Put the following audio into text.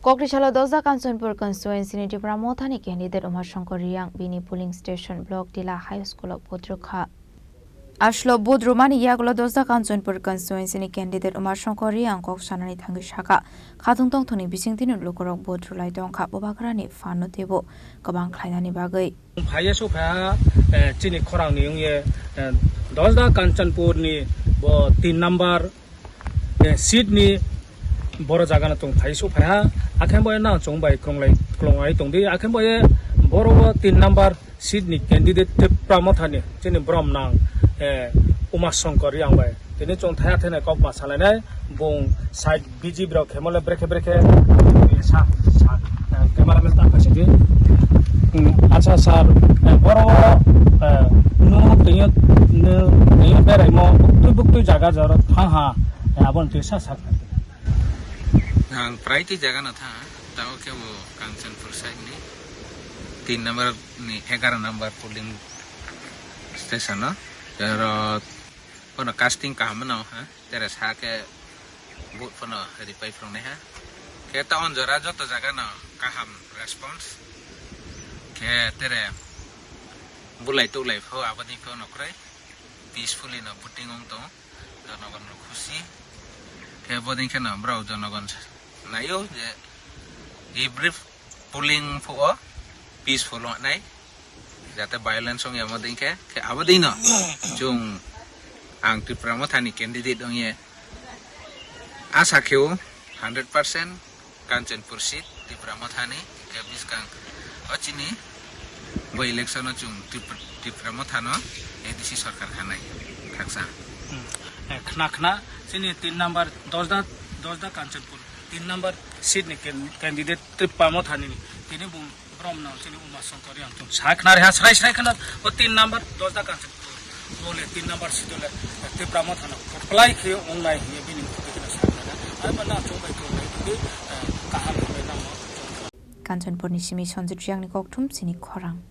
Koktisalo Dasda Kanchanpur Constituency Tipra Mothani candidate Umasankar Reang bini polling station block Tila High School of Rwkha. Ashlo Budrumani Yaglo Dasda Kanchanpur Constituency candidate Umasankar Reang Koksanani Thangishaka Katungtong Toni Bisingtin Lukorok Budrulai Dongka Bobakrani Fano Tebo Kabang Klainani Bagai. Payaso pa Chini Khorang ni ye Dasda Kanchanpur ni bo 3 number seat ni boro jagana tong payaso pa akan boy na chongbai klongai tongdi akan boy boro 3 number seat ni candidate Tipra Mothani Chini brom nang Umasankar Reang bai tini chong thaya thene kok basala nai bong side bg bro khemole breke sa kemara mesta khasidi acha sar boro no tiyo berai mo buktu jaga jara tha abon tisa sak Ang priority jaga na tha tao ke wo Kanchanpur side ni 3 number ni 11 number polling station na pero kono casting ka hamno ha teres ha ke vote fono reply from ne ha ke ta on jara jot jaga na kaham response ke tere bulai to life ho abani ko nokrai peacefully na voting ong to janagon khushi ke voting ke na brau janagon nayo je every polling for peaceful nai jate violence ong yamadin ke abadin na jung ang Tipra Mothani candidate ong ye asa kheu 100% Kanchanpur seat Tipra Mothani ke biskang Chini bo election jung Tipra Mothano edisi sarkar khanai khaksa khna Chini 3 number Dasda Kanchanpur 3 number seat ni candidate Tipra Mothani ni tini bum brom na Chini Umasankar Reang tung sakna re hasrai khana o 3 number Dasda Kanchanpur bole 3 number seat le Tipra Mothana apply ke online ye bini kena sakna ai bana chobai to kaham na Kanchanpur ni simi sonjit riang ni koktum Chini Khorang.